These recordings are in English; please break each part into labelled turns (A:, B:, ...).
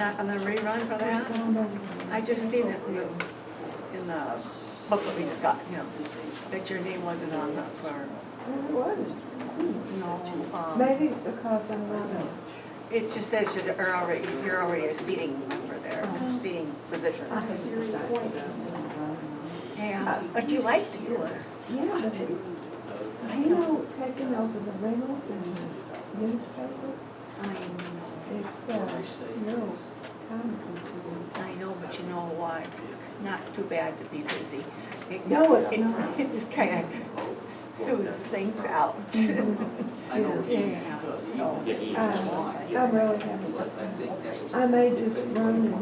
A: Not on the rerun for that? I just seen it in the book that we just got, you know, that your name wasn't on that for,
B: It was.
A: no.
B: Maybe it's because I'm not
A: It just says you're already a seating member there, seating position. Yeah, but you like to do it.
B: Yeah, but you know, taking over the Reynolds and the newspaper, it's real time consuming.
A: I know, but you know what? It's not too bad to be busy.
B: No, it's not.
A: It's kind of soothes things out. Yeah, so.
B: I really haven't. I may just run and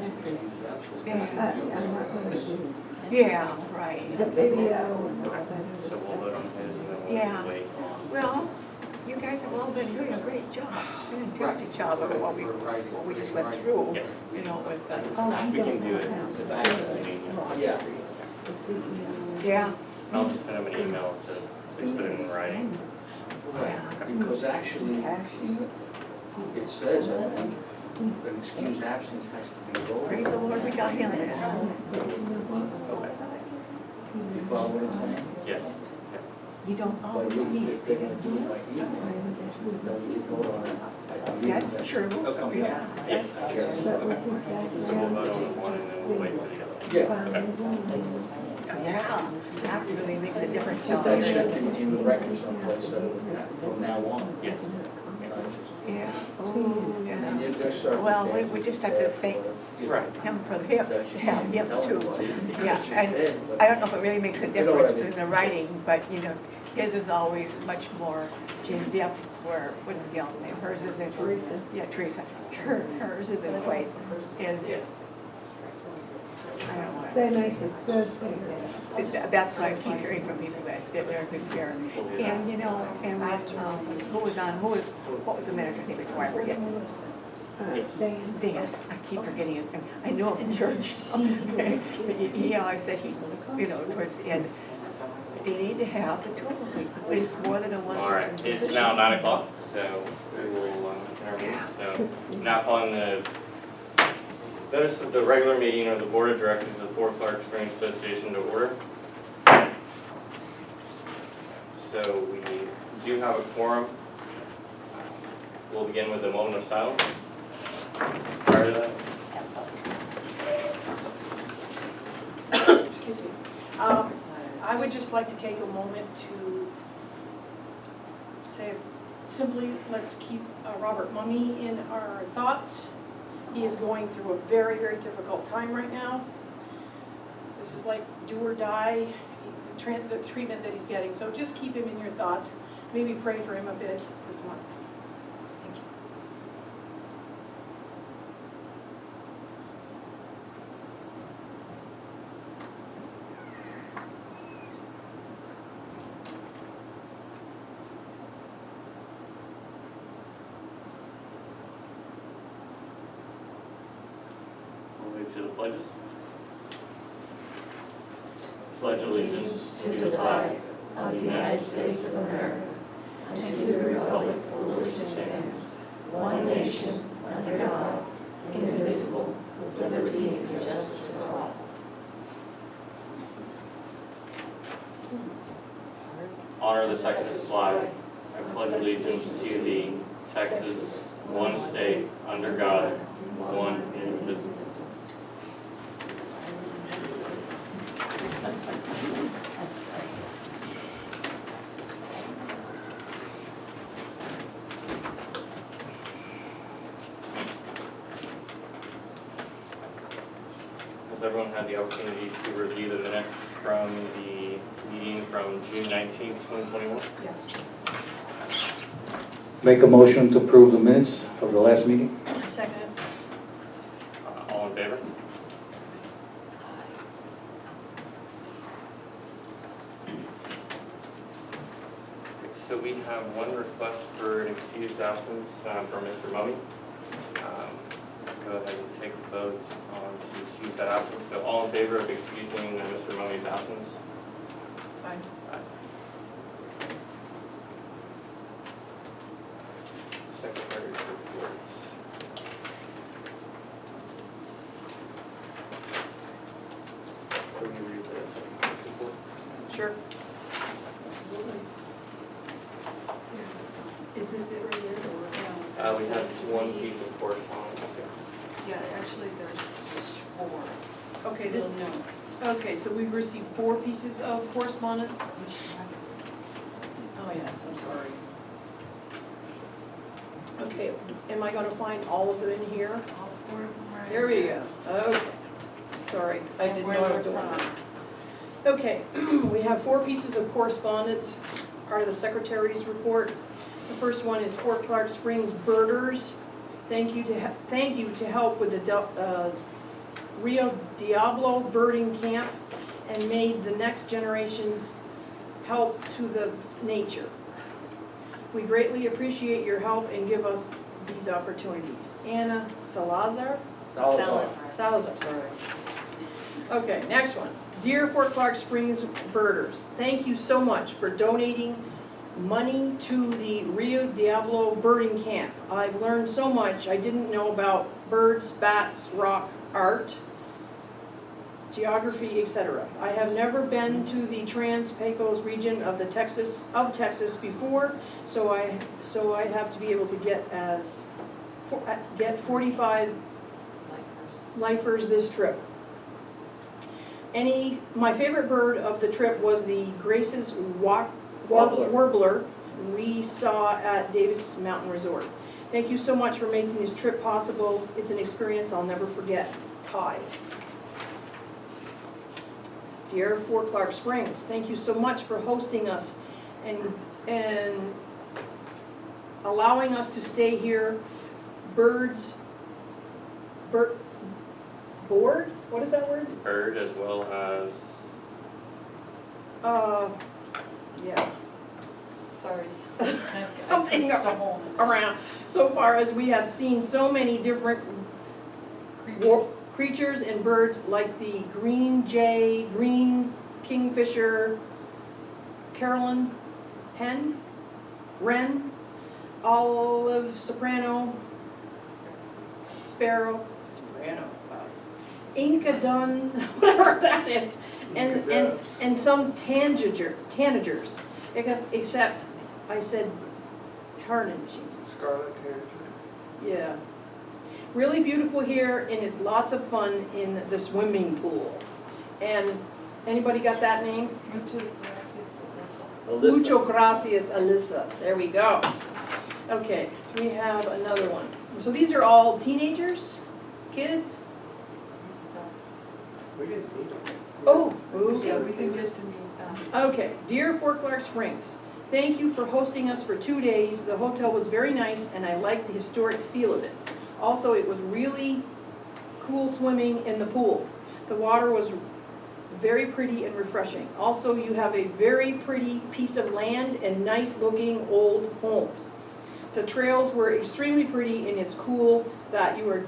B: that's it. I'm not gonna do
A: Yeah, right.
B: the video and all that.
C: So we'll vote on his and then
A: Yeah.
C: we'll wait.
A: Well, you guys have all been doing a great job, an fantastic job of what we just went through, you know, with
B: Oh,
C: We can do it at the back of the meeting.
D: Yeah.
B: The CEO.
A: yeah,
C: I'll just send him an email to please put it in writing.
D: Because actually, it says, I think, an excused absence has to be voted.
A: praise the Lord, we got him there.
C: Okay.
D: You follow what I'm saying?
C: Yes.
A: You don't
D: But
A: always need
D: if
A: it,
D: they're
A: do
D: gonna
A: you?
D: do it by email, then we vote on it. at the meeting.
A: That's true,
D: Okay.
A: yeah.
C: Yes.
D: Yes.
B: But with his background.
C: So we'll vote on the one and then we'll wait for the other.
D: Yeah.
A: Yeah, that really makes a difference.
D: But that should be in the record someplace, from now on.
C: Yes.
A: Yeah,
D: And
A: yeah.
D: if there's circumstances.
A: Well, we just have to thank
C: Right.
A: him for him, yeah, him too. Yeah, and I don't know if it really makes a
D: You know what I
A: difference
D: mean.
A: in the writing, but, you know, his is always much more in depth where, what's the gal's name? Hers isn't.
B: Teresa.
A: Yeah, Teresa. Hers isn't quite, is, I don't know.
B: They make it good thing.
A: That's what I keep hearing from people, that they're a good pair. And, you know, and with, what was the manager's name before I forget?
B: Dan.
A: Dan, I keep forgetting it. I know him in church. But he always said he, you know, towards the end, they need to have the two of them, but it's more than a one
C: All right,
A: person
C: it's
A: position.
C: now 9 o'clock, so we will, so now calling the notice of the regular meeting of the Board of Directors of the Fort Clark Spring Association to order. So we do have a quorum. We'll begin with a moment of silence. Prior to that,
E: Excuse me. I would just like to take a moment to say simply, let's keep Robert Mummy in our thoughts. He is going through a very, very difficult time right now. This is like do or die, the treatment that he's getting. So just keep him in your thoughts. Maybe pray for him a bit this month. Thank you.
C: we'll move to the pledges. Pledge allegiance to the flag
F: of the United States of America and to the republic for which it stands, one nation, under God, indivisible, with liberty and justice for all.
C: Honor the Texas flag. I pledge allegiance to thee, Texas, one state, under God, one indivisible. Has everyone had the opportunity to review the minutes from the meeting from June 19th, 2021?
E: Yes.
G: Make a motion to approve the minutes of the last meeting.
E: Second.
C: All in favor? So we have one request for an excused absence from Mr. Mummy. Go ahead and take the vote on to excuse that absence. So all in favor of excusing Mr. Mummy's absence?
E: Fine.
C: Aye. Secretary's reports.
E: Sure. Absolutely. Is this it right here, or?
C: We have one piece of correspondence.
F: Yeah, actually, there's 4
E: Okay, this,
F: little notes.
E: okay, so we've received 4 pieces of correspondence? Oh, yes, I'm sorry. Okay, am I gonna find all of them in here?
F: All 4 of them are.
E: There we go, okay. Sorry, I didn't know I was doing that. Okay, we have 4 pieces of correspondence, part of the secretary's report. The first one is Fort Clark Springs Birders. Thank you to help with the Rio Diablo birding camp and made the next generation's help to the nature. We greatly appreciate your help and give us these opportunities. Anna Salazar? Salazar, sorry. Okay, next one. Dear Fort Clark Springs Birders, thank you so much for donating money to the Rio Diablo birding camp. I've learned so much I didn't know about birds, bats, rock art, geography, etc. I have never been to the Trans-Pecos region of Texas before, so I have to be able to get 45 lifers this trip. My favorite bird of the trip was the Grace's warbler we saw at Davis Mountain Resort. Thank you so much for making this trip possible. It's an experience I'll never forget. Ty. Dear Fort Clark Springs, thank you so much for hosting us and allowing us to stay here. Board? What is that word?
C: Bird as well as,
E: Yeah.
F: Sorry.
E: Something around. So far as we have seen so many different creatures and birds like the green jay, green kingfisher, Carolyn hen, wren, olive soprano, sparrow, Inca dun, whatever that is, and some tanagers, except I said tarnage.
H: Scarlet tanager.
E: Yeah. Really beautiful here, and it's lots of fun in the swimming pool. And anybody got that name? Mucho gracias, Alyssa. There we go. Okay, we have another one. So these are all teenagers, kids?
H: We didn't need them.
E: Oh,
F: Yeah, we didn't get to meet them.
E: okay. Dear Fort Clark Springs, thank you for hosting us for 2 days. The hotel was very nice, and I liked the historic feel of it. Also, it was really cool swimming in the pool. The water was very pretty and refreshing. Also, you have a very pretty piece of land and nice-looking old homes. The trails were extremely pretty, and it's cool that you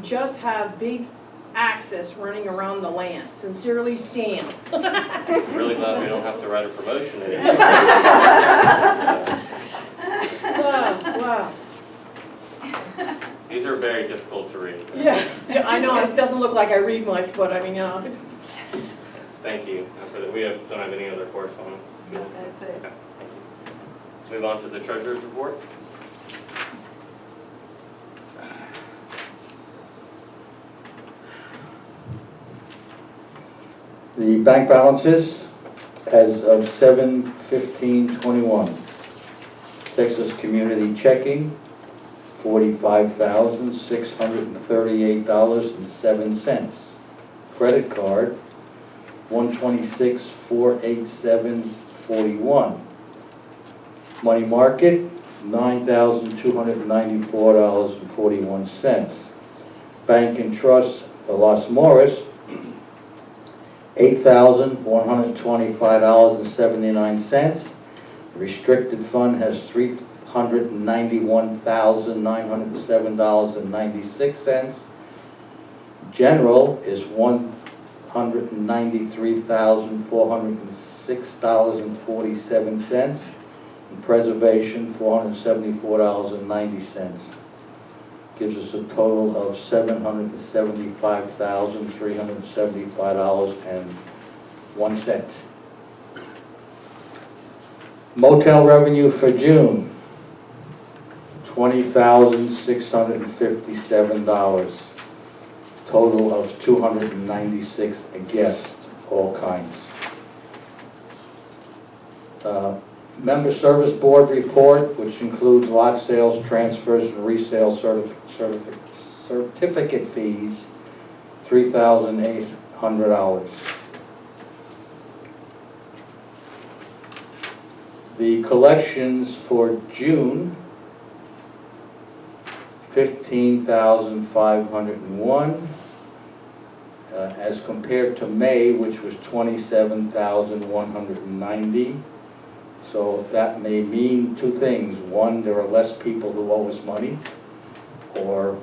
E: just have big access running around the land. Sincerely, Sam.
C: really glad we don't have to write a promotion anymore.
E: Wow.
C: These are very difficult to read.
E: Yeah, I know, it doesn't look like I read much, but I mean,
C: Thank you. We don't have any other correspondence?
F: That's it.
C: Okay, thank you. Move on to the treasurer's report.
G: The bank balances as of 7/15/21. Texas Community Checking, $45,638.07. Credit card, $126,487.41. Money market, $9,294.41. Bank and trust for Los Morris, $8,125.79. Restricted fund has $391,907.96. General is $193,406.47. And preservation, $474.90. Gives us a total of $775,375.01. Motel revenue for June, $20,657. Total of 296 guests, all kinds. Member Service Board report, which includes lot sales, transfers, and resale certificate fees, $3,800. The collections for June, 15,501, as compared to May, which was 27,190. So that may mean two things. One, there are less people who owe us money, or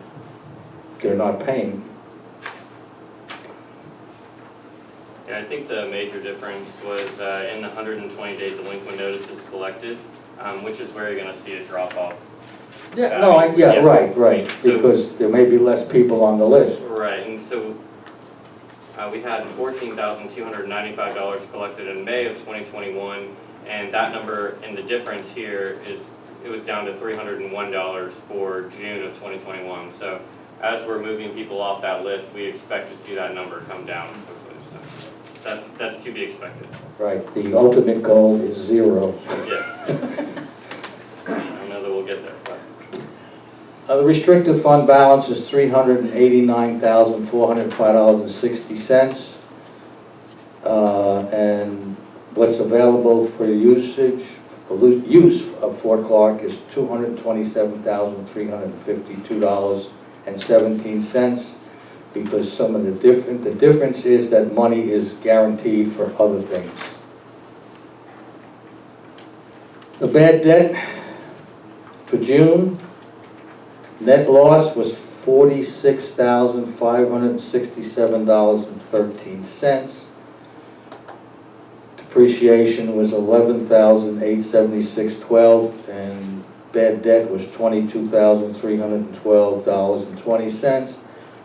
G: they're not paying.
C: Yeah, I think the major difference was in the 120-day delinquent notices collected, which is where you're going to see a drop off.
G: Yeah, no, right,
C: So-
G: because there may be less people on the list.
C: Right, and so we had $14,295 collected in May of 2021, and that number, and the difference here is, it was down to $301 for June of 2021. So as we're moving people off that list, we expect to see that number come down quickly. So that's to be expected.
G: Right, the ultimate goal is 0.
C: Yes. I know that we'll get there, but.
G: The restricted fund balance is $389,405.60. And what's available for use of Fort Clark is $227,352.17, because some of the difference is that money is guaranteed for other things. The bad debt for June, net loss was $46,567.13. Depreciation was $11,876.12, and bad debt was $22,312.20,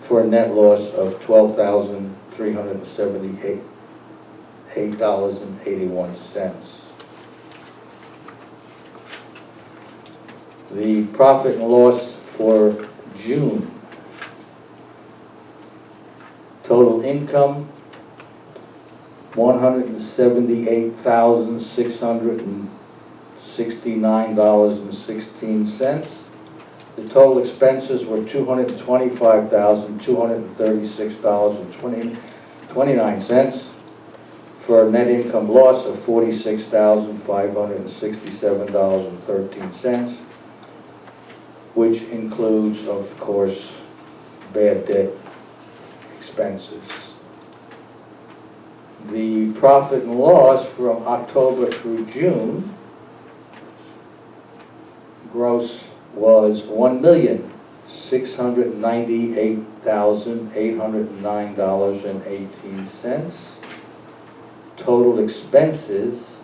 G: for a net loss of $12,378.81. The profit and loss for June. Total income, $178,669.16. The total expenses were $225,236.29, for a net income loss of $46,567.13, which includes, of course, bad debt expenses. The profit and loss from October through June, gross, was $1,698,809.18. Total expenses,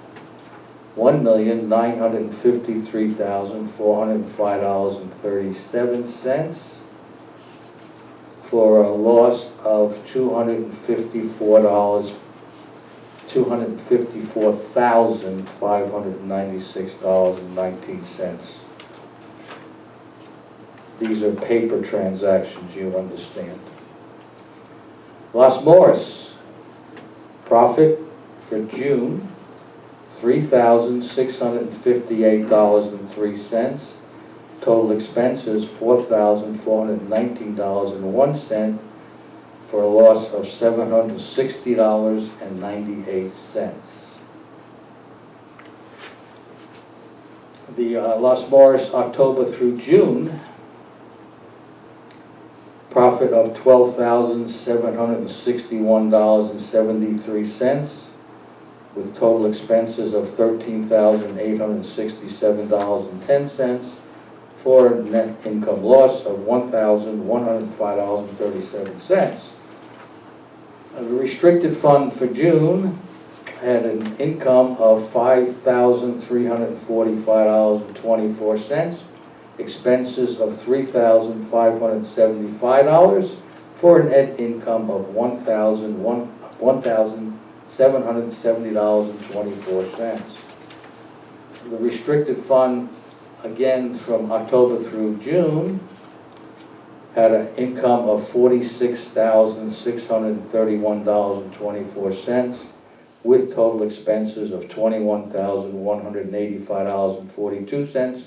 G: $1,953,405.37, for a loss of $254,596.19. These are paper transactions, you understand. Las Morris, profit for June, $3,658.03. Total expenses, $4,419.01, for a loss of $760.98. The Las Morris October through June, profit of $12,761.73, with total expenses of $13,867.10, for a net income loss of $1,105.37. The restricted fund for June had an income of $5,345.24, expenses of $3,575, for a net income of $1,770.24. the restricted fund, again, from October through June, had an income of $46,631.24, with total expenses of $21,185.42,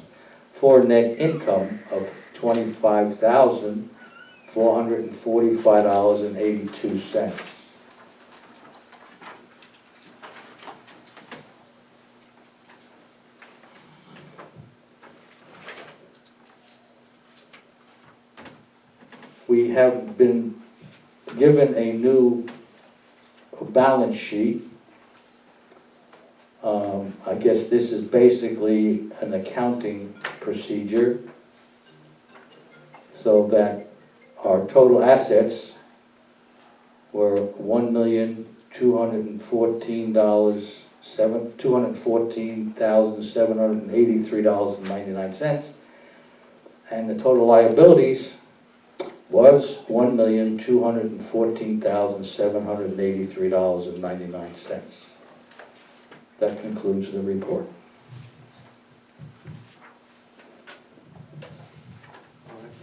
G: for a net income of $25,445.82. We have been given a new balance sheet. I guess this is basically an accounting procedure, so that our total assets were $214,783.99, and the total liabilities was $1,214,783.99. That concludes the report.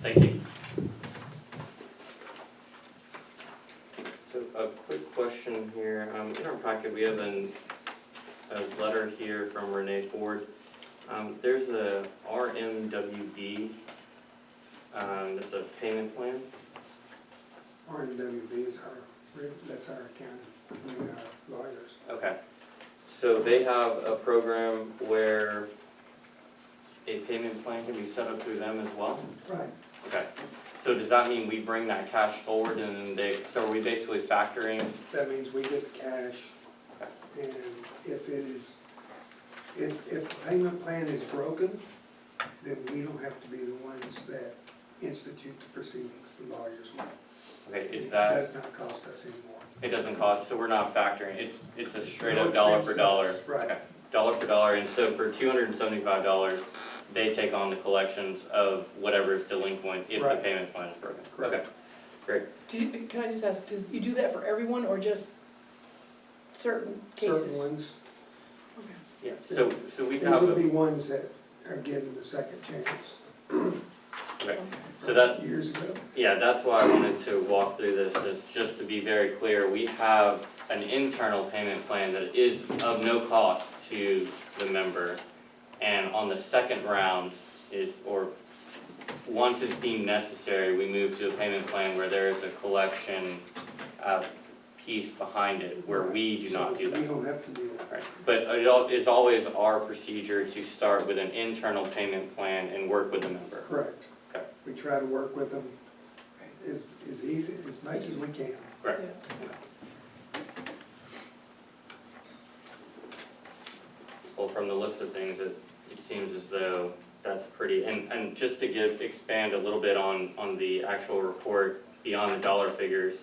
C: Thank you. So a quick question here. In our packet, we have a letter here from Renee Ford. There's a RMWB. It's a payment plan.
H: RMWB is that's our accountant, our lawyers.
C: Okay. So they have a program where a payment plan can be set up through them as well?
H: Right.
C: Okay. So does that mean we bring that cash forward and so are we basically factoring?
H: That means we get the cash, and if the payment plan is broken, then we don't have to be the ones that institute the proceedings, the lawyers will.
C: Okay,
H: It does not cost us anymore.
C: It doesn't cost, so we're not factoring, it's a straight up
H: No
C: dollar for dollar.
H: expense, right.
C: Okay, dollar for dollar, and so for $275, they take on the collections of whatever is delinquent if the
H: Right.
C: payment plan is broken.
H: Correct.
C: Okay, great.
E: Can I just ask, do you do that for everyone or just certain cases?
H: Certain ones,
E: Okay.
C: Yeah, so we
H: these
C: have,
H: would be ones that are given the second chance
C: okay, so that,
H: years ago.
C: yeah, that's why I wanted to walk through this, is just to be very clear, we have an internal payment plan that is of no cost to the member. And on the second round once it's deemed necessary, we move to a payment plan where there is a collection piece behind it, where we do not do
H: So
C: that.
H: we don't have to do that.
C: Right. But it is always our procedure to start with an internal payment plan and work with the member.
H: Correct.
C: Okay.
H: We try to work with them as easy, as much as we can.
C: Right.
E: Yeah.
C: Well, from the looks of things, it seems as though that's pretty, and just to expand a little bit on the actual report beyond the dollar figures,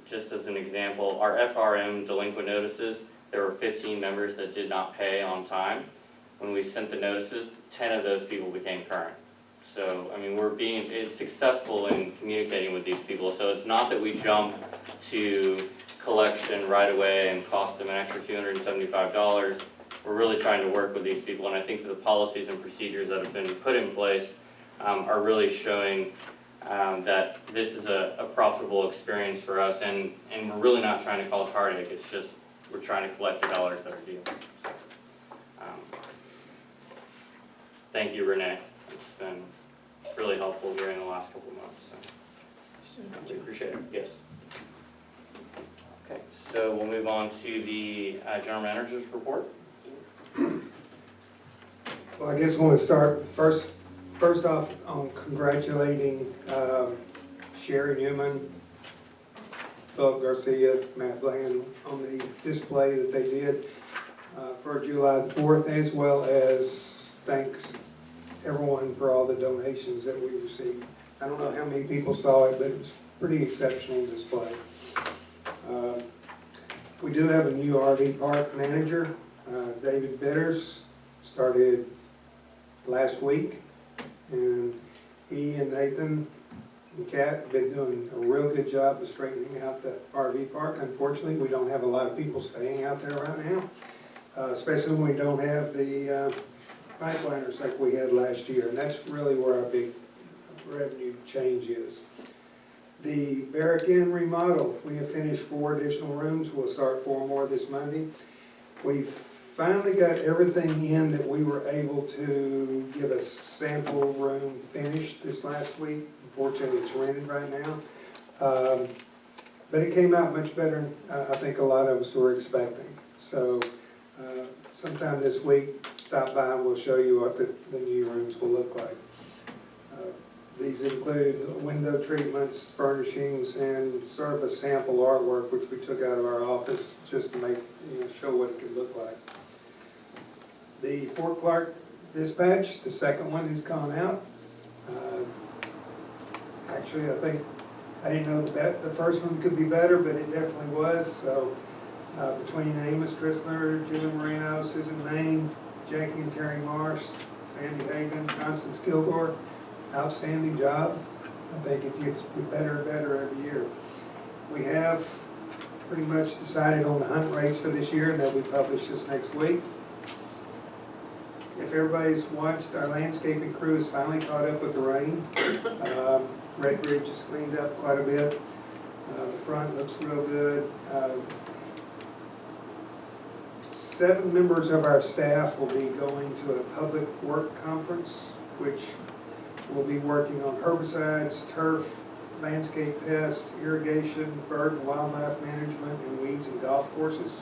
C: just as an example, our FRM delinquent notices, there were 15 members that did not pay on time. When we sent the notices, 10 of those people became current. So, I mean, it's successful in communicating with these people, so it's not that we jump to collection right away and cost them an extra $275. We're really trying to work with these people, and I think that the policies and procedures that have been put in place are really showing that this is a profitable experience for us, and we're really not trying to cause heartache. It's just we're trying to collect the dollars that are due. So, thank you, Renee. It's been really helpful during the last couple of months. So we appreciate it. Yes. Okay, so we'll move on to the general manager's report.
H: Well, I guess I want to start first off on congratulating Sherry Newman, Philip Garcia, Matt Bland on the display that they did for July the 4th, as well as thanks everyone for all the donations that we received. I don't know how many people saw it, but it was a pretty exceptional display. We do have a new RV park manager, David Bitters, started last week, and he and Nathan and Kat have been doing a real good job of straightening out the RV park. Unfortunately, we don't have a lot of people staying out there right now. especially when we don't have the pipeliners like we had last year. And that's really where our big revenue change is. The Barrican Remodel, we have finished 4 additional rooms. We'll start 4 more this Monday. We finally got everything in that we were able to give a sample room finished this last week. Unfortunately, it's rented right now. But it came out much better than I think a lot of us were expecting. So sometime this week, stop by and we'll show you what the new rooms will look like. These include window treatments, furnishings, and sort of a sample artwork which we took out of our office just to make, show what it could look like. The Fort Clark dispatch, the second one has gone out. Actually, I didn't know the first one could be better, but it definitely was. So between Amos Chrysler, Julie Marino, Susan Main, Jackie and Terry Marsh, Sandy Hagan, Constance Kilgore, outstanding job. I think it gets better and better every year. We have pretty much decided on the hunt rates for this year, and they'll be published this next week. If everybody's watched, our landscaping crew is finally caught up with the rain. Red Ridge is cleaned up quite a bit. The front looks real good. 7 members of our staff will be going to a public work conference, which will be working on herbicides, turf, landscape pest, irrigation, bird and wildlife management, and weeds and golf courses.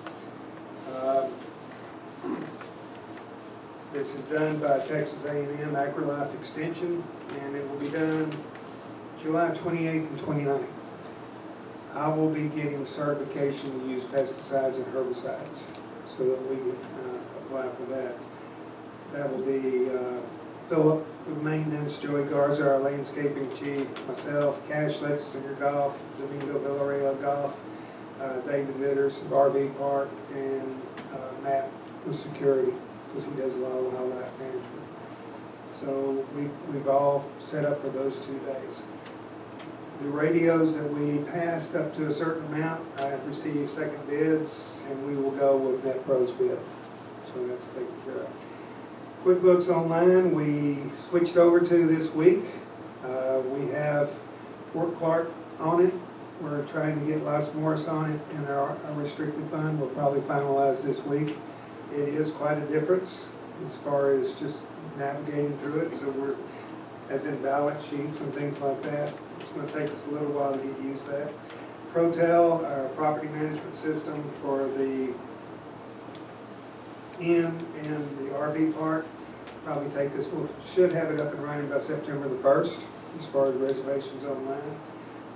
H: This is done by Texas A&M AgriLife Extension, and it will be done July 28th and 29th. I will be getting certification to use pesticides and herbicides so that we can apply for that. That will be Philip with maintenance, Joey Garza, our landscaping chief, myself, Cash Lexinger Golf, Domingo Villarreal Golf, David Vitters of RV Park, and Matt with security, because he does a lot of wildlife management. So we've all set up for those 2 days. The radios that we passed up to a certain amount, I have received second bids, and we will go with NetPro's bid. So that's taken care of. QuickBooks Online, we switched over to this week. We have Fort Clark on it. We're trying to get Los Morris on it in our restricted fund. We'll probably finalize this week. It is quite a difference as far as just navigating through it. So we're, as in balance sheets and things like that, it's going to take us a little while to get used to that. ProTel, our property management system for the inn and the RV park, probably take us, we should have it up and running by September the 1st as far as reservations online.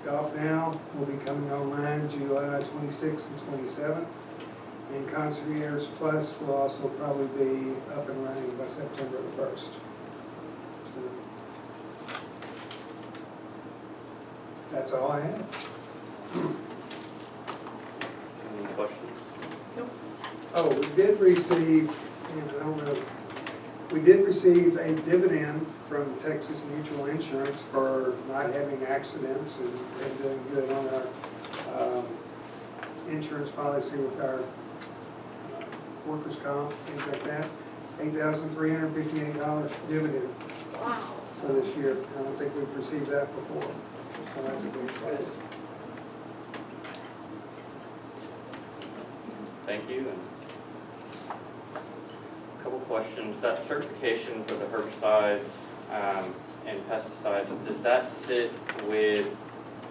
H: Golf Now will be coming online July 26th and 27th. And Concierge Plus will also probably be up and running by September the 1st. So that's all I have.
C: Any questions?
H: Oh, we did receive, and I don't know, we did receive a dividend from Texas Mutual Insurance for not having accidents and doing good on our insurance policy with our workers' comp, things like that. $8,358 dividend for this year. I don't think we've received that before, so that's a big plus.
C: Thank you. A couple questions. That certification for the herbicides and pesticides, does that sit with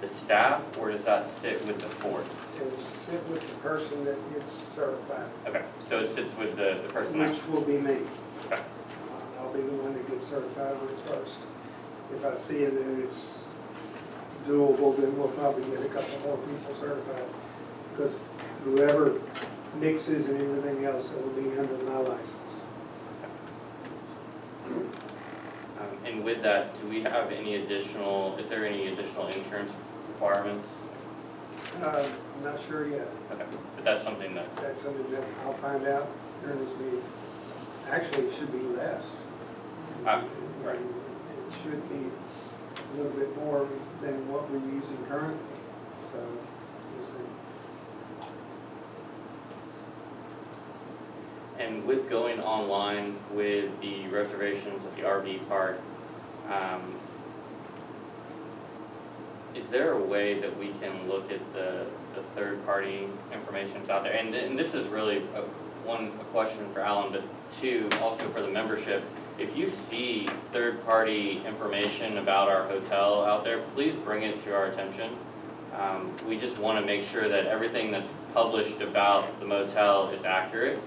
C: the staff or does that sit with the fort?
H: It will sit with the person that gets certified.
C: Okay, so it sits with the person that...
H: Which will be me.
C: Okay.
H: I'll be the one that gets certified on it first. If I see that it's doable, then we'll probably get a couple more people certified. Because whoever mixes and everything else, it will be under my license.
C: And with that, do we have any additional, is there any additional insurance requirements?
H: I'm not sure yet.
C: Okay, but that's something that...
H: That's something that I'll find out during this meeting. Actually, it should be less.
C: Right.
H: It should be a little bit more than what we're using currently. So, we'll see.
C: And with going online with the reservations at the RV park, is there a way that we can look at the third-party information out there? And this is really a question for Alan, but two, also for the membership. If you see third-party information about our hotel out there, please bring it to our attention. We just want to make sure that everything that's published about the motel is accurate.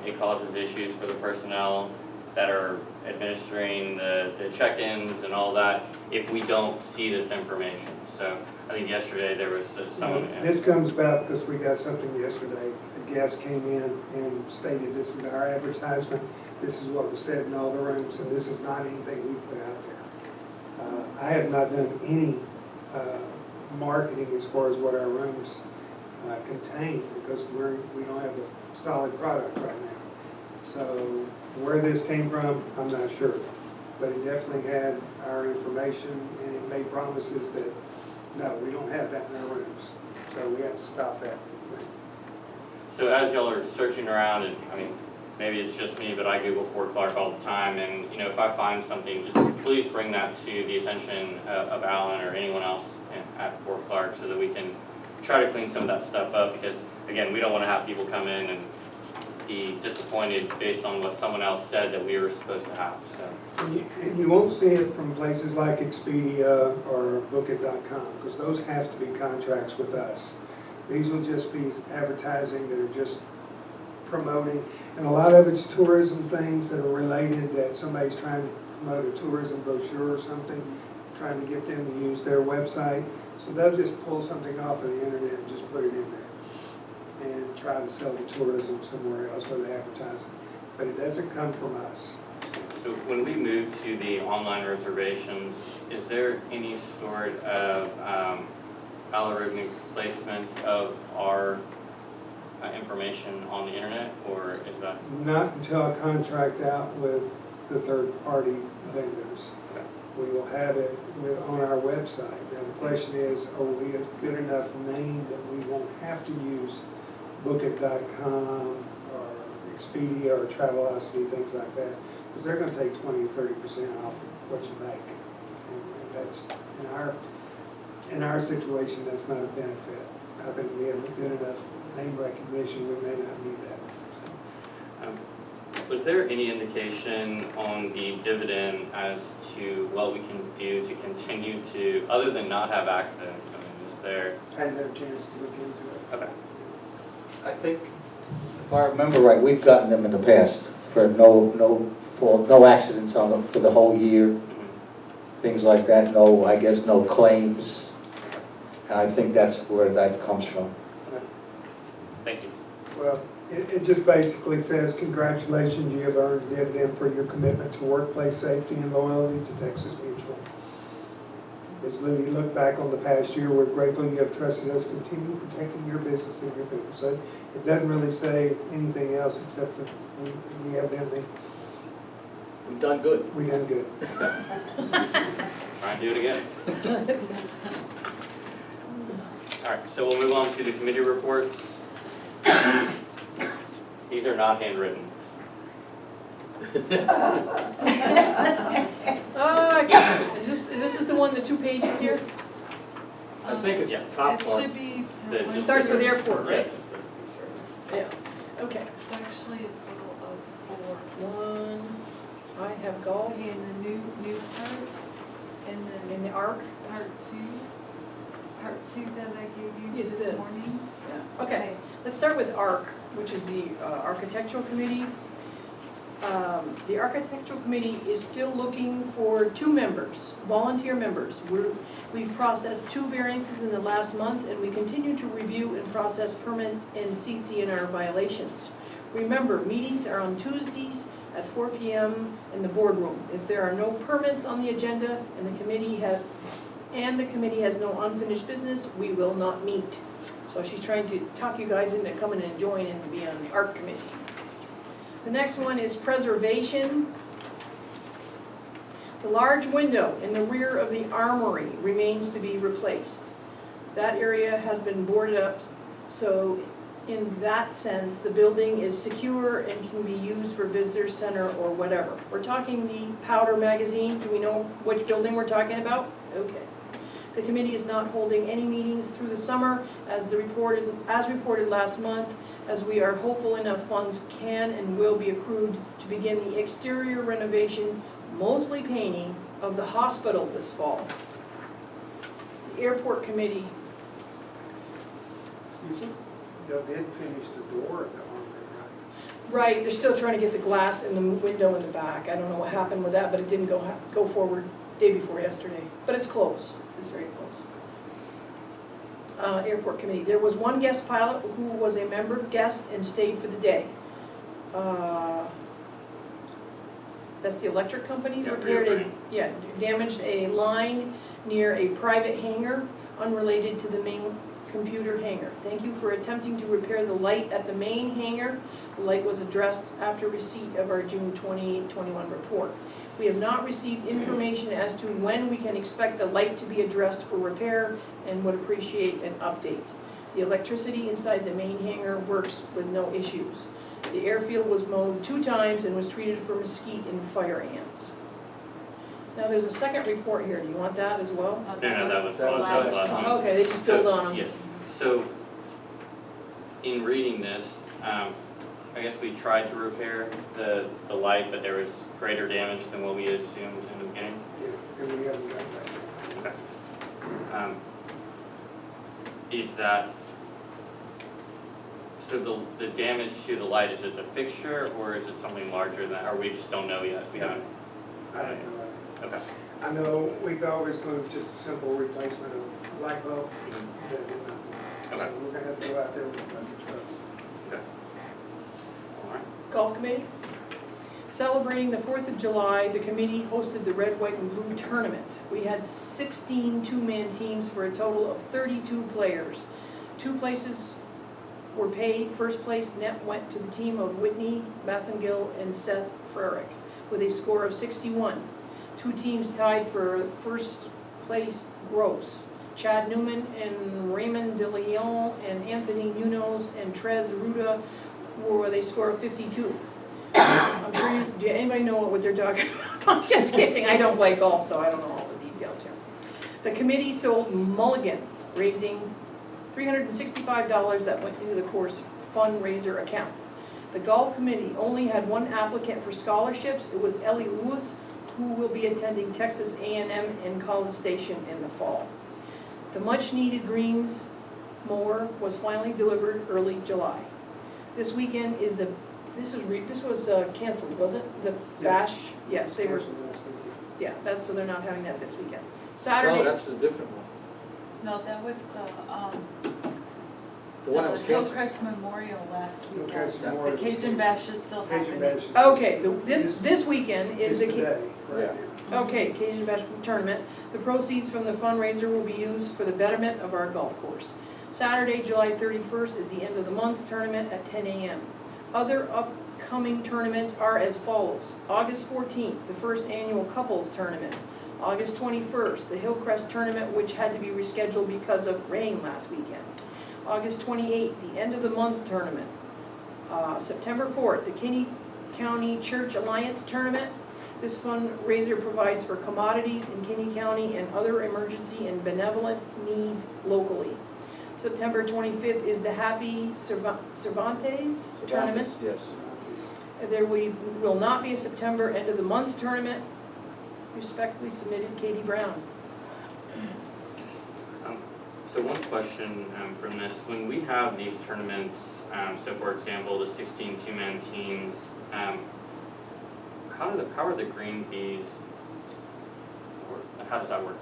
C: It causes issues for the personnel that are administering the check-ins and all that if we don't see this information. So I think yesterday there was someone.
H: This comes about because we got something yesterday. A guest came in and stated, this is our advertisement, this is what was said in all the rooms, and this is not anything we put out there. I have not done any marketing as far as what our rooms contain because we don't have a solid product right now. So where this came from, I'm not sure. But it definitely had our information and it made promises that, no, we don't have that in our rooms. So we have to stop that.
C: So as y'all are searching around, and I mean, maybe it's just me, but I Google Fort Clark all the time, and you know, if I find something, just please bring that to the attention of Alan or anyone else at Fort Clark so that we can try to clean some of that stuff up, because again, we don't want to have people come in and be disappointed based on what someone else said that we were supposed to have, so.
H: And you won't see it from places like Expedia or Bookit.com because those have to be contracts with us. These will just be advertising that are just promoting, and a lot of it's tourism things that are related, that somebody's trying to promote a tourism brochure or something, trying to get them to use their website. So they'll just pull something off of the internet and just put it in there and try to sell the tourism somewhere else or the advertising. But it doesn't come from us.
C: So when we move to the online reservations, is there any sort of algorithmic placement of our information on the internet, or is that?
H: Not until I contract out with the third-party vendors.
C: Okay.
H: We will have it on our website. Now the question is, are we a good enough name that we won't have to use Bookit.com or Expedia or Travelocity, things like that? Because they're going to take 20 or 30% off what you make. And that's, in our situation, that's not a benefit. I think we have good enough name recognition, we may not need that.
C: Was there any indication on the dividend as to what we can do to continue to, other than not have accidents? I mean, is there?
H: I hadn't had a chance to look into it.
C: Okay.
G: I think, if I remember right, we've gotten them in the past for no accidents on them for the whole year, things like that, I guess no claims. And I think that's where that comes from.
C: Thank you.
H: Well, it just basically says, congratulations, you have earned a dividend for your commitment to workplace safety and loyalty to Texas Mutual. Ms. Lou, you look back on the past year, we're grateful you have trusted us to continue protecting your business and your people. So it doesn't really say anything else except that we evidently,
D: We've done good.
H: we done good.
C: Try and do it again. All right, so we'll move on to the committee reports. These are not handwritten.
E: This is the one, the 2 pages here?
D: I think it's
C: Yeah.
D: the top
F: It
D: part.
F: should be.
E: It starts with airport,
C: Yeah,
E: right?
C: just this piece right
E: Yeah, okay.
F: It's actually a total of 4.
E: One, I have golf
F: Okay, and the new part, and
E: in
F: then
E: the arc.
F: part 2 that I gave you
E: Is
F: this
E: this.
F: morning.
E: Yeah. Okay, let's start with ARC, which is the Architectural Committee. The Architectural Committee is still looking for 2 members, volunteer members. We've processed 2 variances in the last month, and we continue to review and process permits and CC&R violations. Remember, meetings are on Tuesdays at 4 p.m. in the boardroom. If there are no permits on the agenda and the committee has no unfinished business, we will not meet. So she's trying to talk you guys into coming and joining and be on the ARC committee. The next one is preservation. The large window in the rear of the armory remains to be replaced. That area has been boarded up so in that sense, the building is secure and can be used for visitor center or whatever. We're talking the Powder Magazine. Do we know which building we're talking about? Okay. The committee is not holding any meetings through the summer as reported last month, as we are hopeful enough funds can and will be accrued to begin the exterior renovation, mostly painting, of the hospital this fall. The airport committee,
H: Excuse me? They did finish the door at the armory,
E: right, they're still trying to get the glass in the window in the back. I don't know what happened with that, but it didn't go forward day before yesterday. But it's close, it's very close. Airport committee, there was one guest pilot who was a member guest and stayed for the day. That's the electric company,
C: Yeah,
E: repaired
C: Rio
E: damaged a line near a private hangar unrelated to the main computer hangar. Thank you for attempting to repair the light at the main hangar. The light was addressed after receipt of our June 2021 report. We have not received information as to when we can expect the light to be addressed for repair and would appreciate an update. The electricity inside the main hangar works with no issues. The airfield was mowed 2 times and was treated for mesquite and fire ants. Now, there's a second report here. Do you want that as well?
C: No, that was
F: the
C: last
F: last
C: month.
E: Okay, they just build on them.
C: Yes, so in reading this, I guess we tried to repair the light, but there was greater damage than what we had assumed in the beginning.
H: yeah, and we haven't got that yet.
C: Okay. Is that, so the damage to the light, is it the fixture or is it something larger than that, or we just don't know yet? We haven't,
H: I have no idea.
C: okay.
H: I know we thought it was going to be just a simple replacement of light bulb. That did not work.
C: Okay.
H: So we're gonna have to go out there with a bucket truck.
C: Okay. All right.
E: Golf committee. Celebrating the 4th of July, the committee hosted the Red, White, and Blue tournament. We had 16 two-man teams for a total of 32 players. 2 places were paid. First place net went to the team of Whitney Bassengill and Seth Frerick with a score of 61. 2 teams tied for first place gross. Chad Newman and Raymond De Leon and Anthony Munoz and Trez Ruda with a score of 52. I'm sure do anybody know what they're talking about? I'm just kidding, I don't play golf, so I don't know all the details here. The committee sold mulligans, raising $365 that went into the course fundraiser account. The golf committee only had 1 applicant for scholarships. It was Ellie Lewis, who will be attending Texas A&M in College Station in the fall. The much-needed greens mower was finally delivered early July. This weekend is the, this was canceled, was it? The bash? Yes, they were,
H: Canceled last weekend.
E: yeah, that's, so they're not having that this weekend.
D: No,
E: Saturday,
D: that's a different one.
F: No, that was
D: The one that was canceled.
F: Hillcrest Memorial last weekend.
H: Hillcrest
F: The
H: Memorial was
F: Cajun
H: canceled.
F: Bash is still
H: Cajun
F: happening.
H: Bash is.
E: okay, this weekend is the.
H: today, right now.
E: Okay, Cajun Bash tournament. The proceeds from the fundraiser will be used for the betterment of our golf course. Saturday, July 31st is the end of the month tournament at 10 a.m. Other upcoming tournaments are as follows. August 14th, the first annual couples tournament. August 21st, the Hillcrest tournament, which had to be rescheduled because of rain last weekend. August 28th, the end of the month tournament. September 4th, the Kinney County Church Alliance tournament. This fundraiser provides for commodities in Kinney County and other emergency and benevolent needs locally. September 25th is the Happy Cervantes tournament.
D: Yes.
E: There will not be a September end of the month tournament. Respectfully submitted, Katie Brown.
C: So one question from this, when we have these tournaments, so for example, the 16 two-man teams, how are the green fees, or how does that work?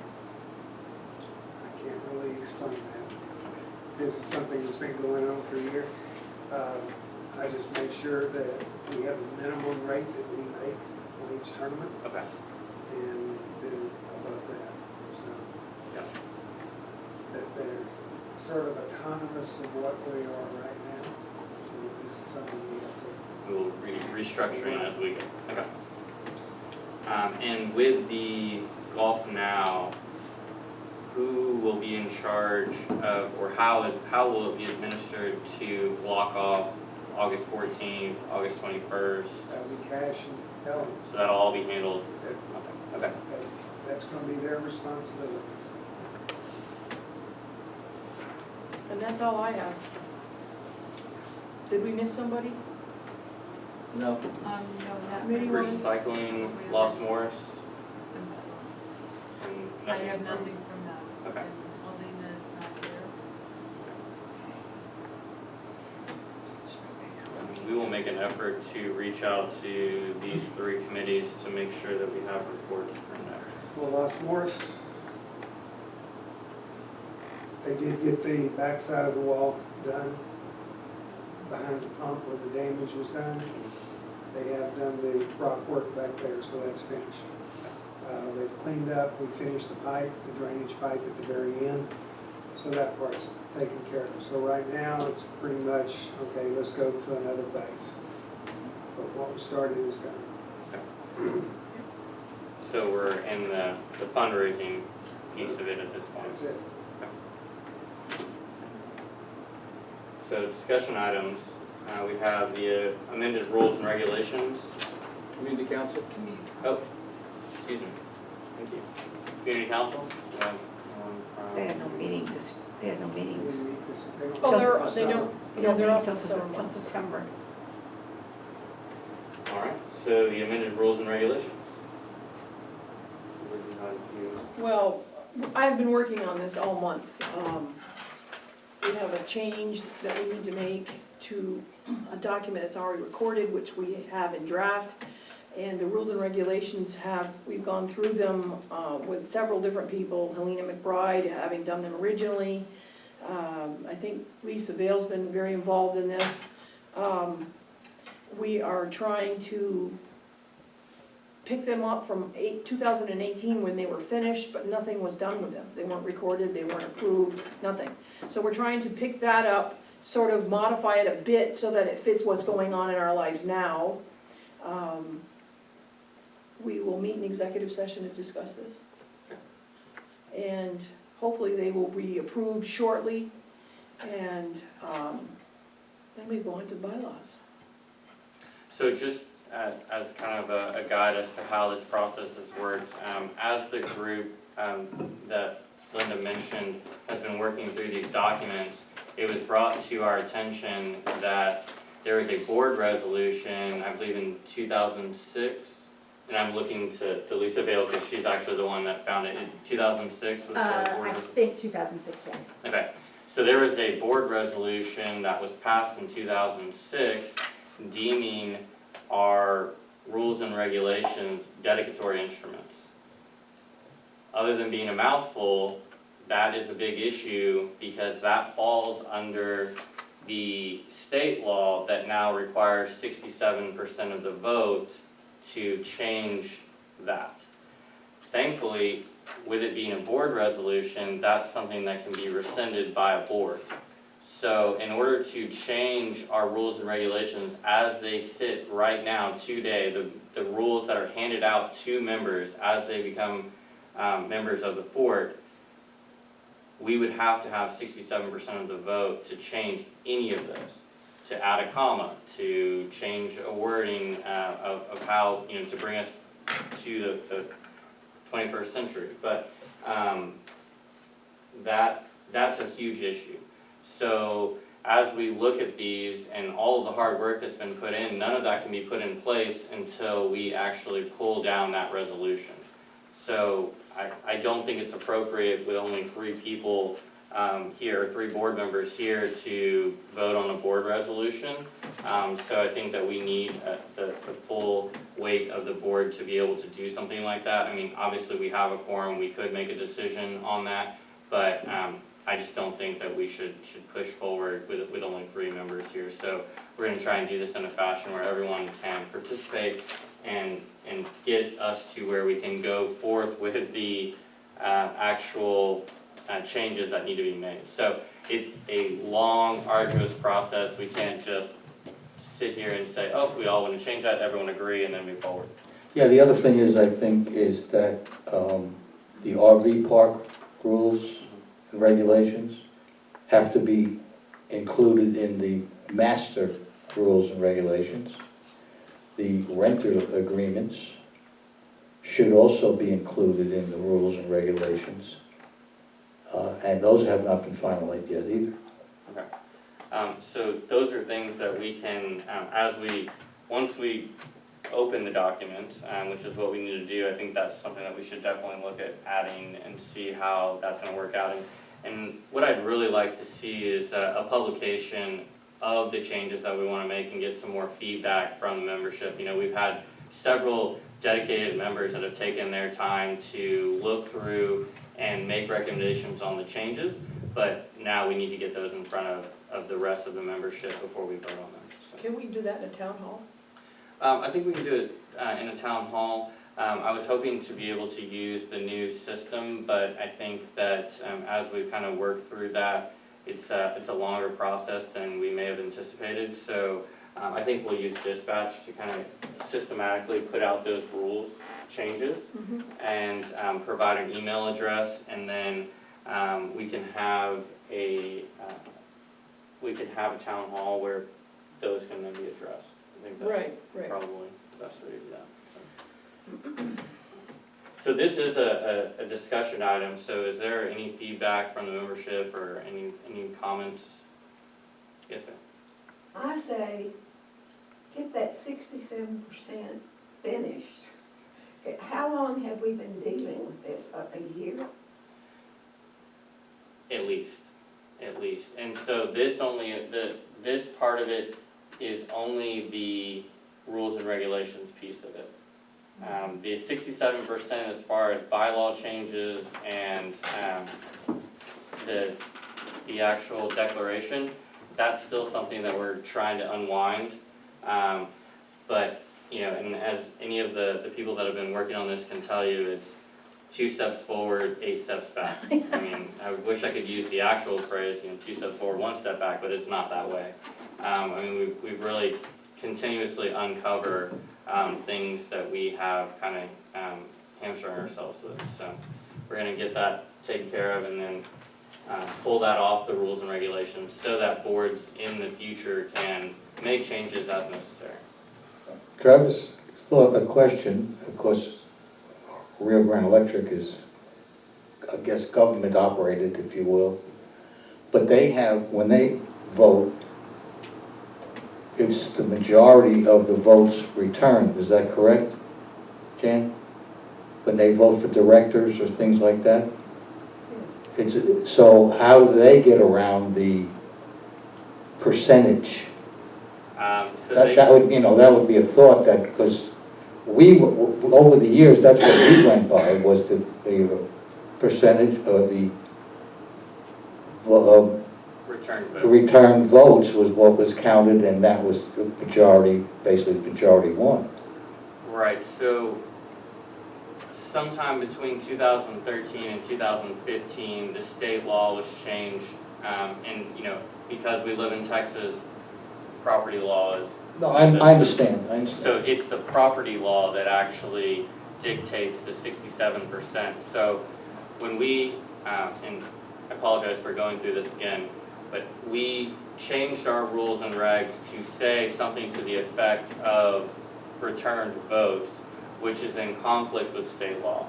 H: I can't really explain that. This is something that's been going on for a year. I just make sure that we have a minimum rate that we make on each tournament,
C: Okay.
H: and then above that. So
C: Yeah.
H: that there's sort of autonomous of what we are right now. So this is something we have to.
C: We'll restructuring as we go. Okay. And with the Golf Now, who will be in charge of, or how will it be administered to block off August 14th, August 21st?
H: That'll be Cash and Helen.
C: So that'll all be handled? Okay.
H: That's gonna be their responsibilities.
E: And that's all I have. Did we miss somebody?
D: No,
F: No, not
E: Committee
F: really.
E: one?
C: Recycling, Los Morris? And
F: I have nothing from them.
C: Okay.
F: And Alina is not here.
C: We will make an effort to reach out to these three committees to make sure that we have reports for next.
H: Well, Los Morris, they did get the backside of the wall done, behind the pump where the damage was done. They have done the rock work back there, so that's finished. They've cleaned up, we finished the pipe, the drainage pipe at the very end, so that part's taken care of. So right now, it's pretty much, okay, let's go to another phase. But what was started is done.
C: So we're in the fundraising piece of it at this point.
H: That's it.
C: So discussion items, we have the amended rules and regulations.
D: community council?
C: Oh, excuse me. Thank you. Community council?
A: They had no meetings, they had no
H: We
A: meetings.
H: meet this- they don't-
E: Oh, they
A: They
E: don't,
A: don't
E: they're
A: meet
E: off
A: till
E: in summer
A: till
E: months.
A: September.
C: All right, so the amended rules and regulations. Would you like to-
E: Well, I've been working on this all month. We have a change that we need to make to a document that's already recorded, which we have in draft. And the rules and regulations we've gone through them with several different people, Helena McBride having done them originally. I think Lease Avail's been very involved in this. We are trying to pick them up from 2018 when they were finished, but nothing was done with them. They weren't recorded, they weren't approved, nothing. So we're trying to pick that up, sort of modify it a bit so that it fits what's going on in our lives now. We will meet in executive session to discuss this. And hopefully they will be approved shortly, and then we go on to bylaws.
C: So just as kind of a guide as to how this process has worked, as the group that Linda mentioned has been working through these documents, it was brought to our attention that there was a board resolution, I believe in 2006, and I'm looking to Lisa Vale because she's actually the one that found it. In 2006 was the board.
I: I think 2006, yes.
C: Okay, so there was a board resolution that was passed in 2006 deeming our rules and regulations dedicatory instruments. Other than being a mouthful, that is a big issue because that falls under the state law that now requires 67% of the vote to change that. Thankfully, with it being a board resolution, that's something that can be rescinded by a board. So in order to change our rules and regulations as they sit right now today, the rules that are handed out to members as they become members of the fort, we would have to have 67% of the vote to change any of those, to add a comma, to change a wording of how, to bring us to the 21st century. But that's a huge issue. So as we look at these and all of the hard work that's been put in, none of that can be put in place until we actually pull down that resolution. So I don't think it's appropriate with only 3 people here, 3 board members here to vote on a board resolution. So I think that we need the full weight of the board to be able to do something like that. I mean, obviously we have a quorum, we could make a decision on that, but I just don't think that we should push forward with only 3 members here. So we're going to try and do this in a fashion where everyone can participate and get us to where we can go forth with the actual changes that need to be made. So it's a long, arduous process. We can't just sit here and say, oh, we all want to change that, everyone agree, and then move forward.
G: Yeah, the other thing is, I think, is that the RV park rules and regulations have to be included in the master rules and regulations. The renter agreements should also be included in the rules and regulations. And those have not been finalized yet either.
C: Okay. So those are things that we can, once we open the document, which is what we need to do, I think that's something that we should definitely look at adding and see how that's gonna work out. And what I'd really like to see is a publication of the changes that we wanna make and get some more feedback from the membership. You know, we've had several dedicated members that have taken their time to look through and make recommendations on the changes, but now we need to get those in front of the rest of the membership before we vote on them. So.
E: Can we do that in a town hall?
C: I think we can do it in a town hall. I was hoping to be able to use the new system, but I think that as we kind of work through that, it's a longer process than we may have anticipated. So I think we'll use Dispatch to kind of systematically put out those rules changes and provide an email address, and then we can have a town hall where those can then be addressed. I think that's
E: Right.
C: probably the best way to do that. So this is a discussion item, so is there any feedback from the membership or any comments? Yes, ma'am.
B: I say, get that 67% finished. How long have we been dealing with this? A year?
C: At least. And so this part of it is only the rules and regulations piece of it. The 67% as far as bylaw changes and the actual declaration, that's still something that we're trying to unwind. But, you know, and as any of the people that have been working on this can tell you, it's 2 steps forward, 8 steps back. I mean, I wish I could use the actual phrase, 2 steps forward, 1 step back, but it's not that way. I mean, we've really continuously uncover things that we have kind of hamstrung ourselves with. So we're going to get that taken care of and then pull that off the rules and regulations so that boards in the future can make changes as necessary.
G: Travis, still a question. Of course, Rio Grande Electric is, I guess, government operated, if you will. But they have, when they vote, it's the majority of the votes returned. Is that correct, Jan? When they vote for directors or things like that? So how do they get around the percentage? That would be a thought, that because over the years, that's what we went by, was the percentage of the return votes was what was counted, and that was the majority, basically the majority won.
C: Right, so sometime between 2013 and 2015, the state law was changed, and because we live in Texas, property law is...
G: No, I understand.
C: So it's the property law that actually dictates the 67%. So when we, and I apologize for going through this again, but we changed our rules and regs to say something to the effect of returned votes, which is in conflict with state law.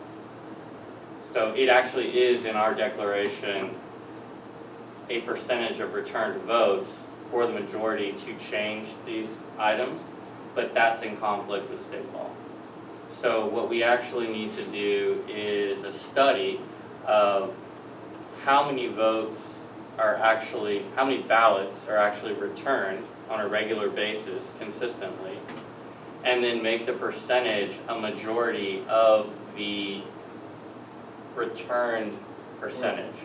C: So it actually is in our declaration a percentage of returned votes for the majority to change these items, but that's in conflict with state law. So what we actually need to do is a study of how many ballots are actually returned on a regular basis consistently, and then make the percentage a majority of the returned percentage.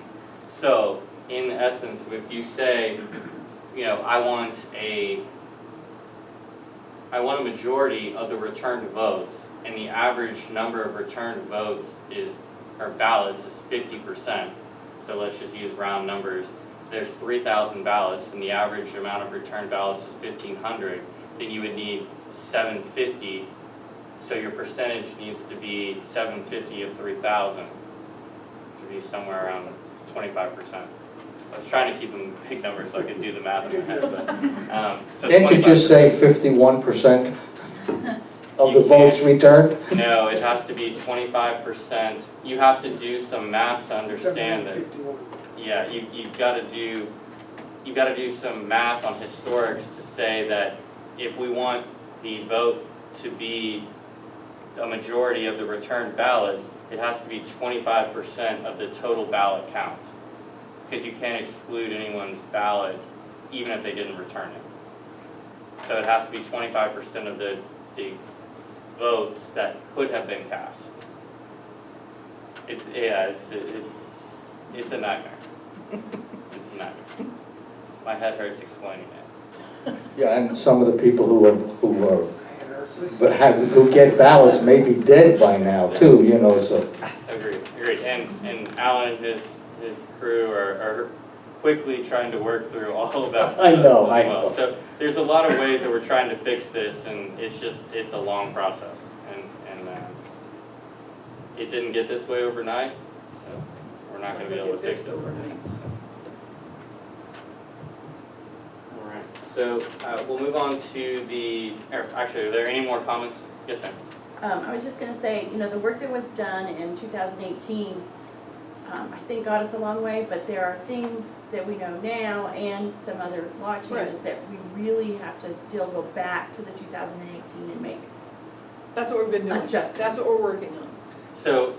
C: So in essence, if you say, I want a majority of the returned votes, and the average number of returned votes or ballots is 50%. So let's just use round numbers. There's 3,000 ballots, and the average amount of returned ballots is 1,500. Then you would need 750. So your percentage needs to be 750 of 3,000, which to be somewhere around 25%. I was trying to keep them big numbers so I could do the math in my head, but, so
G: Can't you just say
C: 25%.
G: 51% of the
C: You
G: votes
C: can't.
G: returned?
C: No, it has to be 25%. You have to do some math to understand that.
H: 51.
C: Yeah, you've got to do some math on historics to say that if we want the vote to be a majority of the returned ballots, it has to be 25% of the total ballot count. Because you can't exclude anyone's ballot even if they didn't return it. So it has to be 25% of the votes that could have been cast. It's a nightmare. It's a nightmare. My head hurts explaining it.
G: Yeah, and some of the people who get ballots may be dead by now too, you know, so.
C: Agreed. And Alan and his crew are quickly trying to work through all of that stuff
G: I know,
C: as
G: I
C: well.
G: know.
C: So there's a lot of ways that we're trying to fix this, and it's a long process. And it didn't get this way overnight, so we're not going to be able to fix it overnight. All right. So we'll move on to actually, are there any more comments? Yes, ma'am.
F: I was just gonna say, you know, the work that was done in 2018, I think got us a long way, but there are things that we know now and some other law changes that we really have to still go back to the 2018 and make.
E: That's what we've been doing.
F: Adjustments.
E: That's what we're working on.
C: So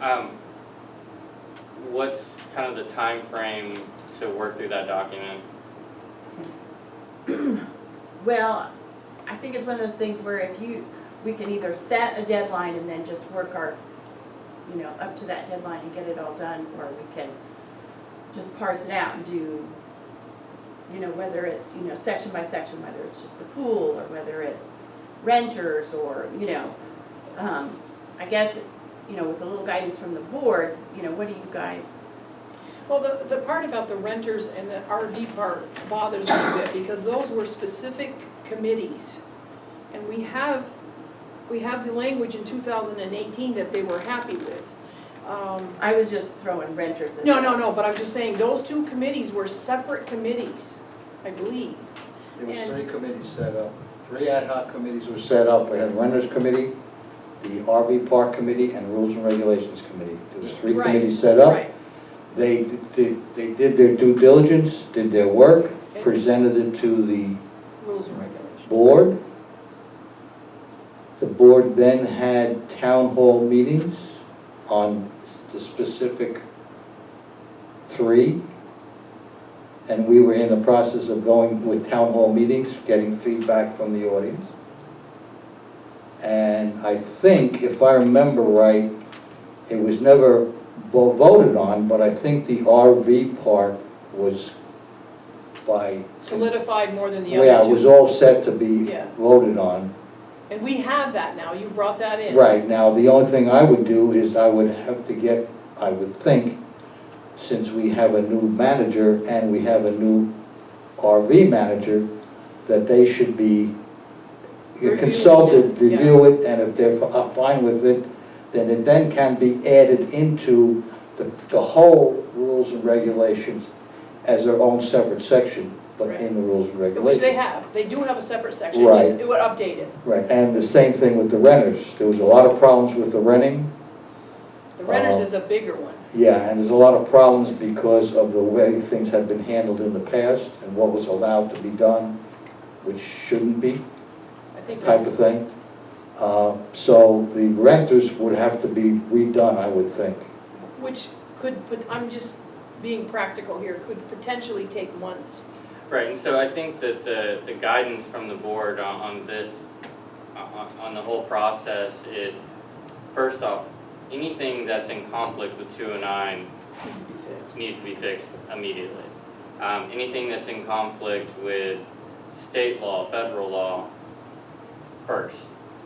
C: what's kind of the time frame to work through that document?
F: Well, I think it's one of those things where we can either set a deadline and then just work up to that deadline and get it all done, or we can just parse it out and do, whether it's, section by section, whether it's just the pool, or whether it's renters, or, I guess, with a little guidance from the board, what do you guys?
E: Well, the part about the renters and the RV part bothers me a bit, because those were specific committees. And we have the language in 2018 that they were happy with.
F: I was just throwing renters in.
E: No, but I'm just saying, those two committees were separate committees, I believe.
G: There was 3 committees set up, 3 ad hoc committees were set up. We had Renters Committee, the RV Park Committee, and Rules and Regulations Committee. There was 3
E: Right,
G: committees set up.
E: Right.
G: They did their due diligence, did their work, presented it to the
E: Rules and regulations.
G: board. The board then had town hall meetings on the specific 3. And we were in the process of going with town hall meetings, getting feedback from the audience. And I think, if I remember right, it was never voted on, but I think the RV park was by...
E: Solidified more than the other two.
G: Yeah, it was all set to be
E: Yeah.
G: voted on.
E: And we have that now, you brought that in.
G: Right, now, the only thing I would do is I would have to get, I would think, since we have a new manager and we have a new RV manager, that they should be consulted, review it, and if they're fine with it, then it then can be added into the whole rules and regulations as their own separate section, but in the rules and regulations.
E: Which they do have a separate section,
G: Right.
E: it would update it.
G: Right, and the same thing with the renters. There was a lot of problems with the renting.
E: The renters is a bigger one.
G: Yeah, and there's a lot of problems because of the way things have been handled in the past and what was allowed to be done, which shouldn't be,
E: I think
G: type of thing. So the renters would have to be redone, I would think.
E: which could, I'm just being practical here, could potentially take months.
C: Right, and so I think that the guidance from the board on this, on the whole process is, first off, anything that's in conflict with 209 needs to be fixed immediately. Anything that's in conflict with state law, federal law, first.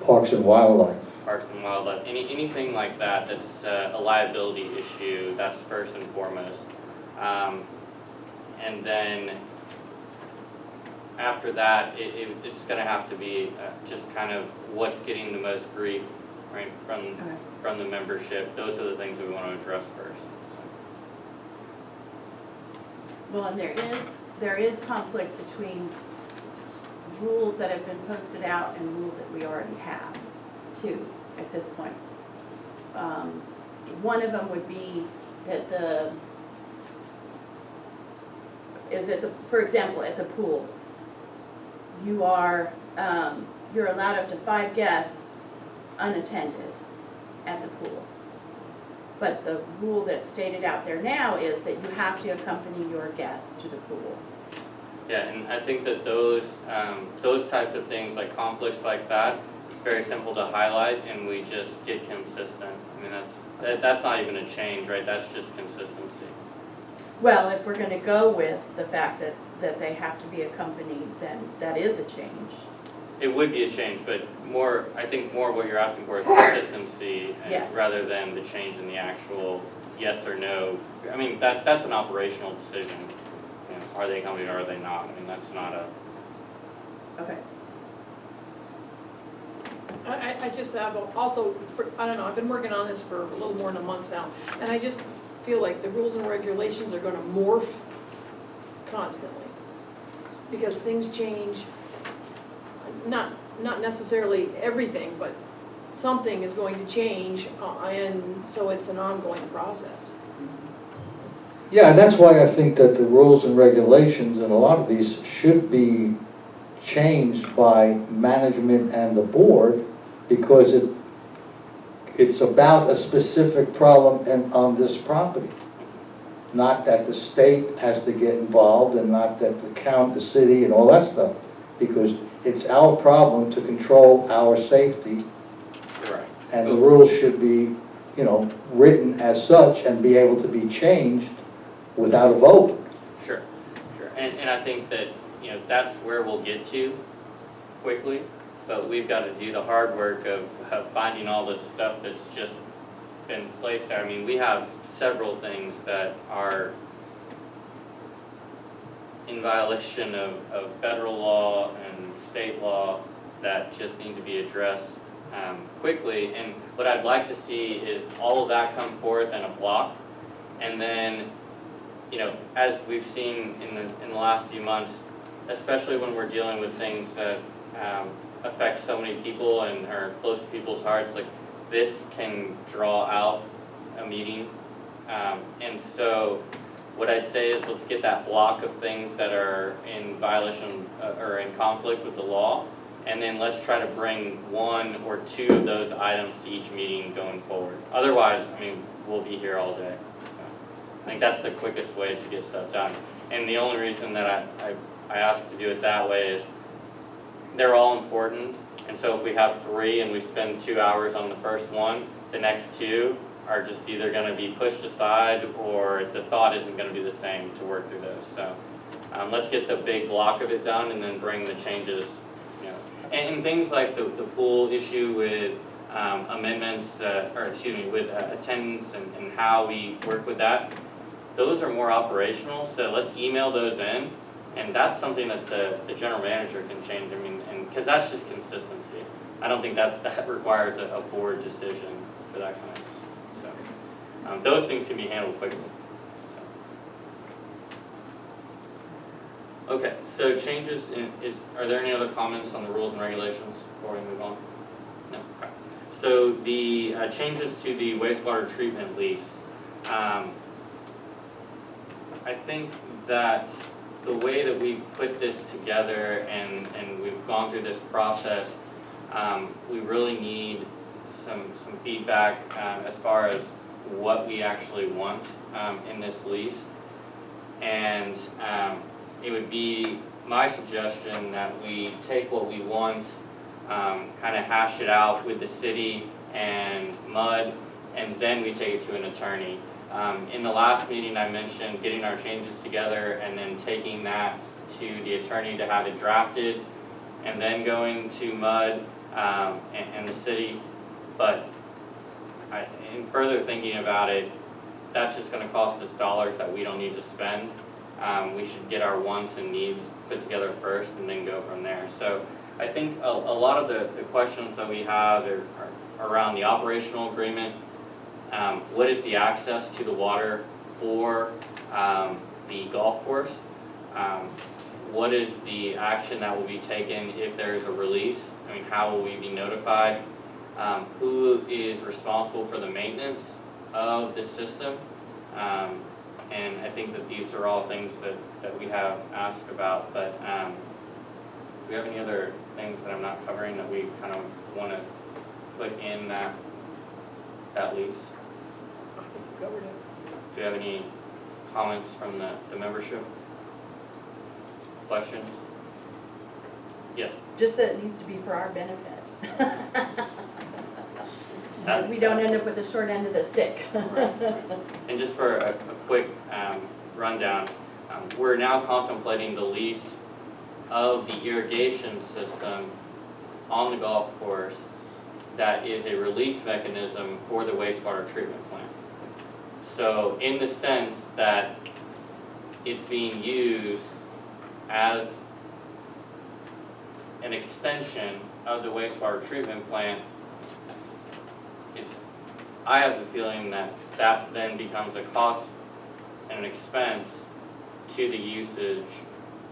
G: Parks and Wildlife.
C: Parks and Wildlife, anything like that that's a liability issue, that's first and foremost. And then after that, it's going to have to be just kind of what's getting the most grief, right, from the membership. Those are the things that we want to address first.
F: Well, and there is conflict between rules that have been posted out and rules that we already have, too, at this point. One of them would be that for example, at the pool, you are, you're allowed up to 5 guests unattended at the pool. But the rule that's stated out there now is that you have to accompany your guests to the pool.
C: Yeah, and I think that those types of things, like conflicts like that, it's very simple to highlight, and we just get consistent. I mean, that's not even a change, right? That's just consistency.
F: Well, if we're gonna go with the fact that they have to be accompanied, then that is a change.
C: It would be a change, but I think more what you're asking for is consistency,
F: Yes.
C: rather than the change in the actual yes or no. I mean, that's an operational decision. You know, are they accompanied or are they not? I mean, that's not a.
F: Okay.
E: I just have also, I don't know, I've been working on this for a little more than a month now, and I just feel like the rules and regulations are gonna morph constantly. Because things change, not necessarily everything, but something is going to change, and so it's an ongoing process.
G: Yeah, and that's why I think that the rules and regulations and a lot of these should be changed by management and the board, because it's about a specific problem on this property. Not that the state has to get involved, and not that the city and all that stuff, because it's our problem to control our safety,
C: Right.
G: and the rules should be, written as such and be able to be changed without a vote.
C: Sure. And I think that, that's where we'll get to quickly, but we've got to do the hard work of finding all this stuff that's just been placed there. I mean, we have several things that are in violation of federal law and state law that just need to be addressed quickly. And what I'd like to see is all of that come forth in a block, and then, as we've seen in the last few months, especially when we're dealing with things that affect so many people and are close to people's hearts, like this can draw out a meeting. And so what I'd say is, let's get that block of things that are in violation or in conflict with the law, and then let's try to bring 1 or 2 of those items to each meeting going forward. Otherwise, I mean, we'll be here all day. So I think that's the quickest way to get stuff done. And the only reason that I asked to do it that way is they're all important, and so if we have 3 and we spend 2 hours on the first one, the next 2 are just either going to be pushed aside, or the thought isn't going to be the same to work through those. So let's get the big block of it done, and then bring the changes. And things like the pool issue with amendments, with attendance and how we work with that. Those are more operational, so let's email those in. And that's something that the general manager can change. I mean, because that's just consistency. I don't think that requires a board decision for that kind of thing. So those things can be handled quickly. So. Okay, so changes are there any other comments on the rules and regulations before we move on? No. Okay. So the changes to the wastewater treatment lease. I think that the way that we've put this together and we've gone through this process, we really need some feedback as far as what we actually want in this lease. And it would be my suggestion that we take what we want, kind of hash it out with the city and MUD, and then we take it to an attorney. In the last meeting, I mentioned getting our changes together and then taking that to the attorney to have it drafted, and then going to MUD and the city. But in further thinking about it, that's just going to cost us dollars that we don't need to spend. We should get our wants and needs put together first and then go from there. So I think a lot of the questions that we have are around the operational agreement. What is the access to the water for the golf course. What is the action that will be taken if there's a release? I mean, how will we be notified? Who is responsible for the maintenance of the system? And I think that these are all things that we have asked about, but do we have any other things that I'm not covering that we kind of want to put in that lease?
E: I think we covered it.
C: Do you have any comments from the membership? Questions? Yes?
F: Just that it needs to be for our benefit.
C: That-
F: We don't end up with the short end of the stick.
C: And just for a quick rundown, we're now contemplating the lease of the irrigation system on the golf course that is a release mechanism for the wastewater treatment plant. So in the sense that it's being used as an extension of the wastewater treatment plant, I have the feeling that that then becomes a cost and an expense to the usage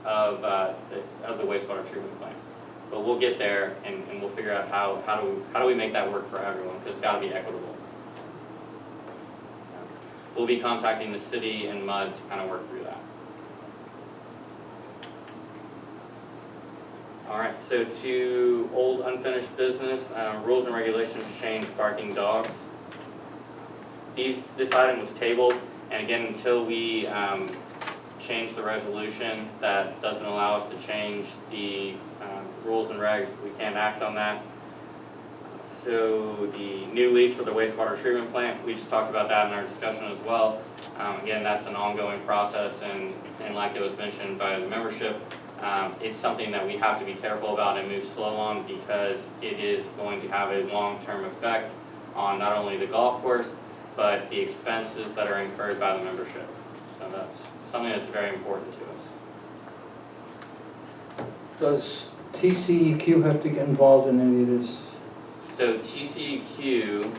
C: of the wastewater treatment plant. But we'll get there and we'll figure out how do we make that work for everyone, because it's got to be equitable. We'll be contacting the city and MUD to kind of work through that. All right, so to old unfinished business, rules and regulations change barking dogs. This item was tabled, and again, until we change the resolution that doesn't allow us to change the rules and regs, we can't act on that. So the new lease for the wastewater treatment plant, we just talked about that in our discussion as well. Again, that's an ongoing process, and like it was mentioned by the membership, it's something that we have to be careful about and move slow on, because it is going to have a long-term effect on not only the golf course, but the expenses that are incurred by the membership. So that's something that's very important to us.
G: Does TCEQ have to get involved in any of this?
C: So TCEQ,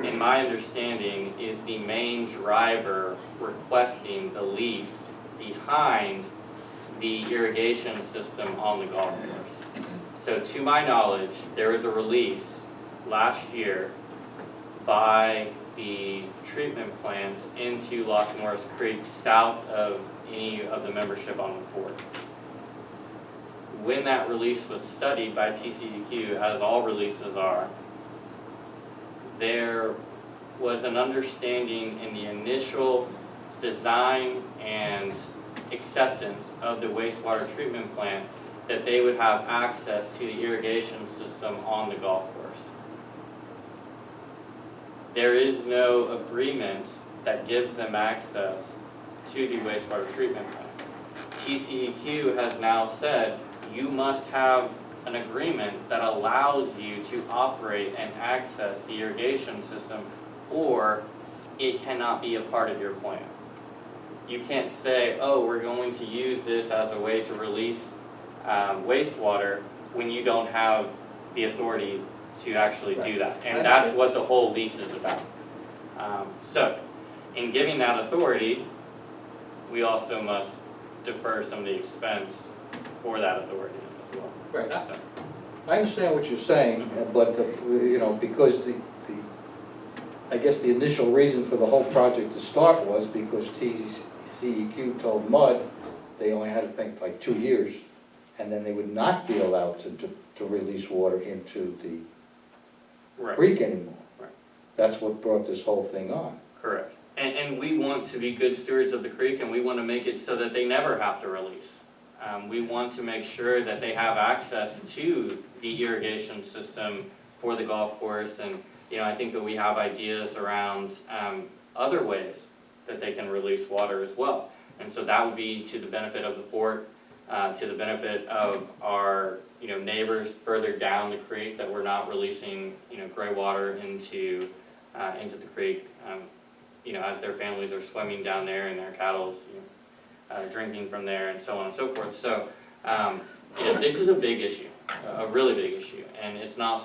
C: in my understanding, is the main driver requesting the lease behind the irrigation system on the golf course. So to my knowledge, there was a release last year by the treatment plant into Los Morris Creek south of any of the membership on the fort. When that release was studied by TCEQ, as all releases are, there was an understanding in the initial design and acceptance of the wastewater treatment plant that they would have access to the irrigation system on the golf course. There is no agreement that gives them access to the wastewater treatment plant. TCEQ has now said you must have an agreement that allows you to operate and access the irrigation system, or it cannot be a part of your plan. You can't say, oh, we're going to use this as a way to release wastewater when you don't have the authority to actually do that. And that's what the whole lease is about. So, in giving that authority, we also must defer some of the expense for that authority as well.
G: Right.
C: So,
G: I understand what you're saying, but, because I guess the initial reason for the whole project to start was because TCEQ told MUD they only had to think like 2 years, and then they would not be allowed to release water into the
C: right.
G: creek anymore.
C: Right.
G: That's what brought this whole thing on.
C: Correct. And we want to be good stewards of the creek, and we want to make it so that they never have to release. We want to make sure that they have access to the irrigation system for the golf course, and I think that we have ideas around other ways that they can release water as well. And so that would be to the benefit of the fort, to the benefit of our neighbors further down the creek, that we're not releasing gray water into the creek, as their families are swimming down there and their cattle's drinking from there, and so on and so forth. So this is a big issue, a really big issue, and it's not